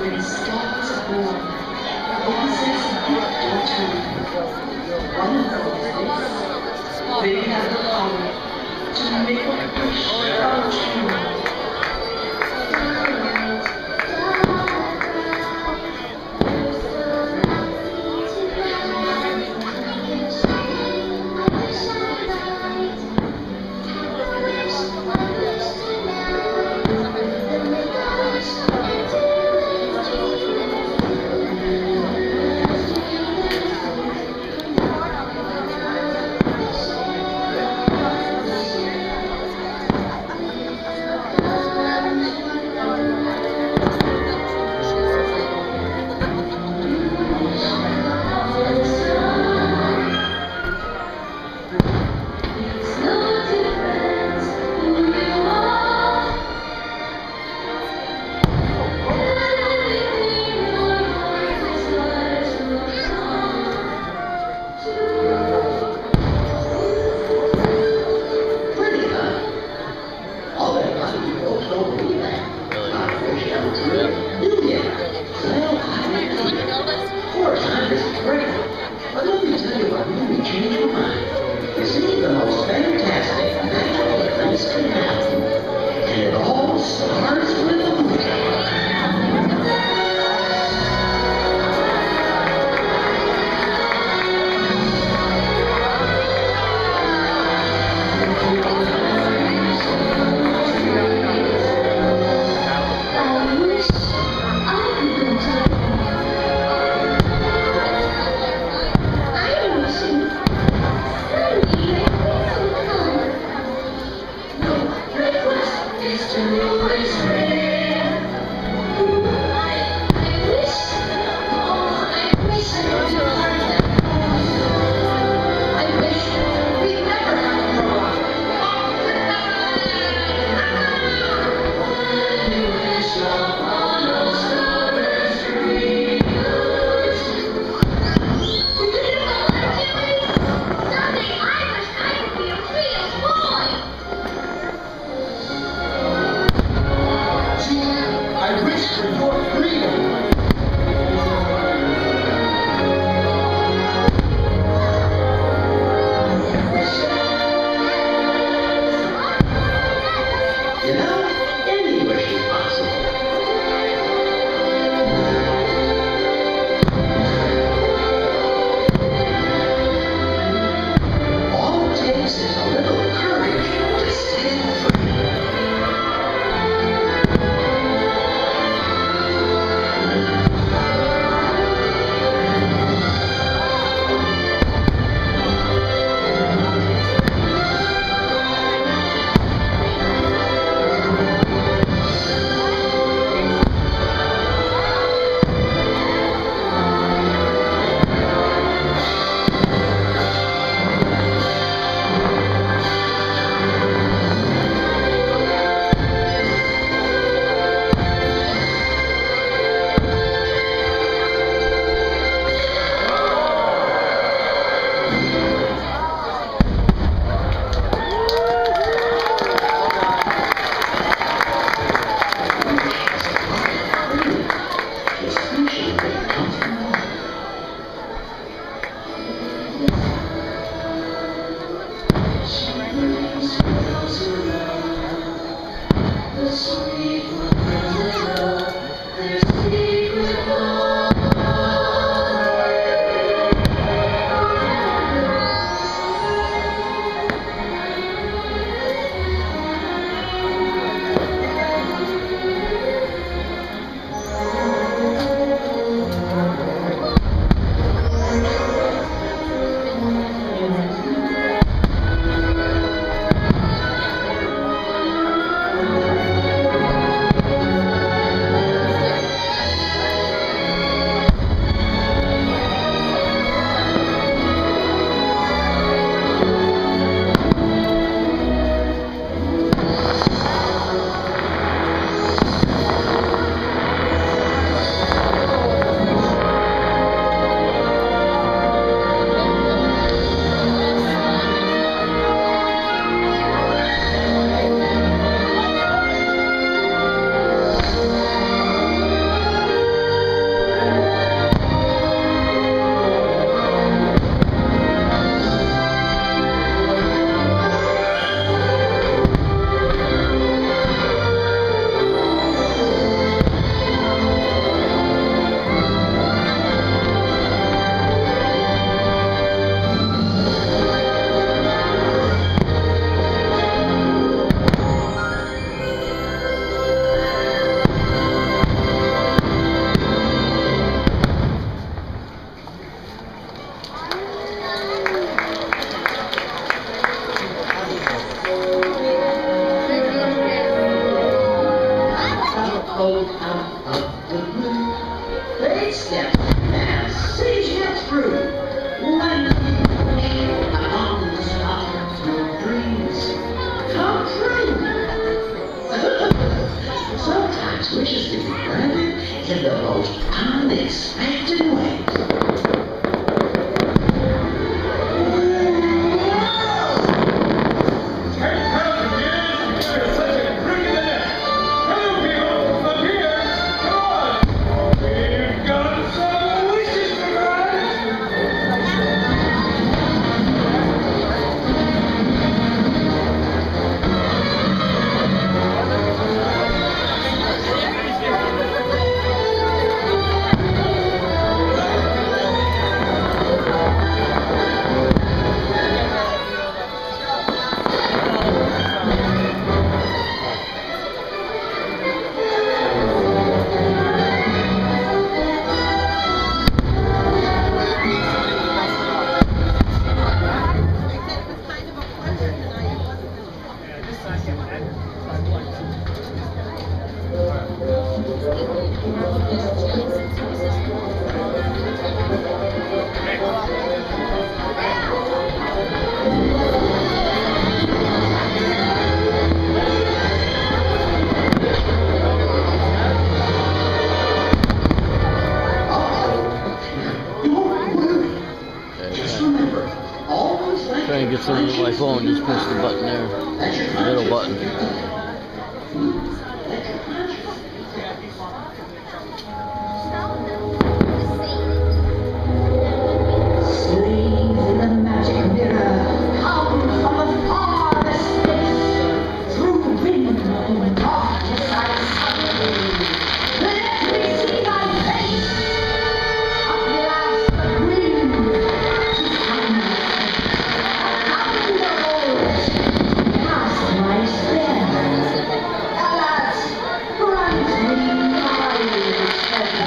When Scott was born, it possessed a gift or two. One of them is this. They have the power to make a wish come true. the blue. Fate steps and sees you through. When you push upon the spot, your dreams come true. Sometimes wishes can be granted in the most unexpected ways. Trying to get something to my phone, just push the button there. The little button. Sleep in the magic mirror, come from a farthest space. Through wind and darkness I suddenly let me see thy face. Up last the green to come. Cast my spell. Alas, grant me eyes as well.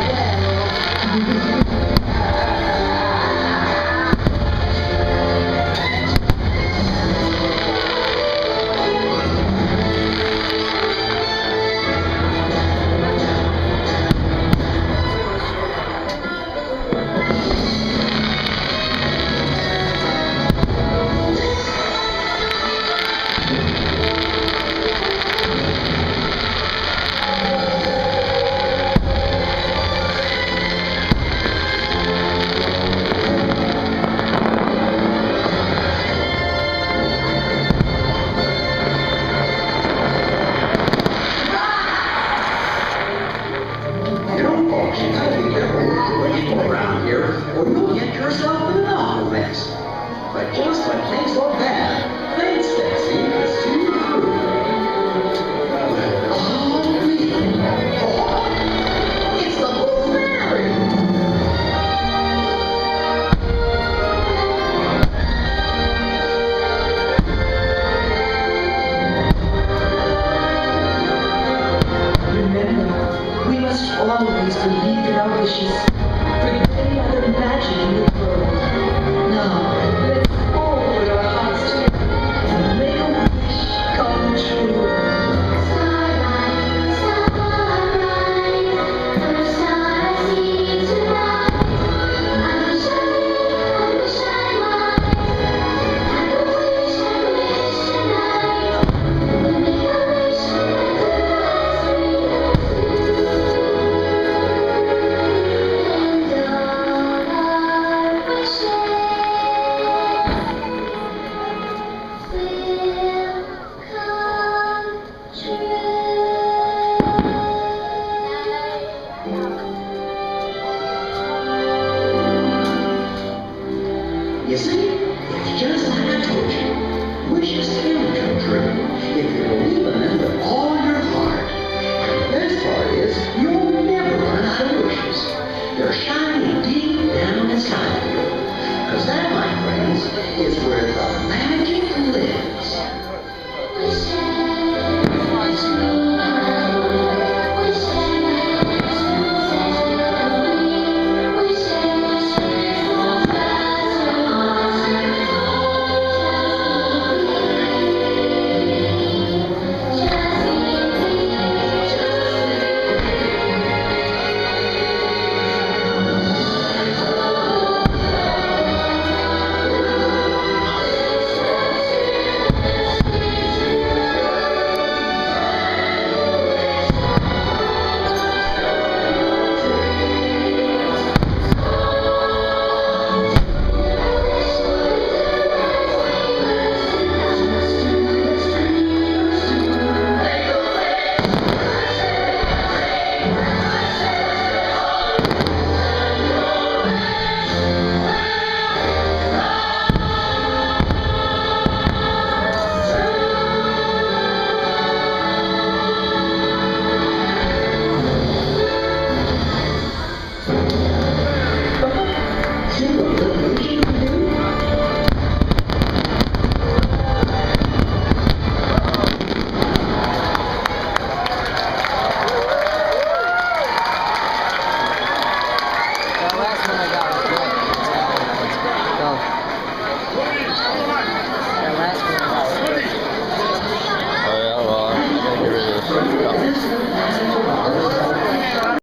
Around here, or you'll get yourself in an awful mess. But just when things look bad, fate steps in to see you through. Oh, really? Oh, it's the Blue Fairy! Remember, we must always believe in our wishes. Forget any other magic in the world. Now, let's all put our hearts together and make a wish come true. Starlight, starlight, first star I see tonight. I wish I might, and a wish tonight. We make a wish that lasts and all our wishes will come true.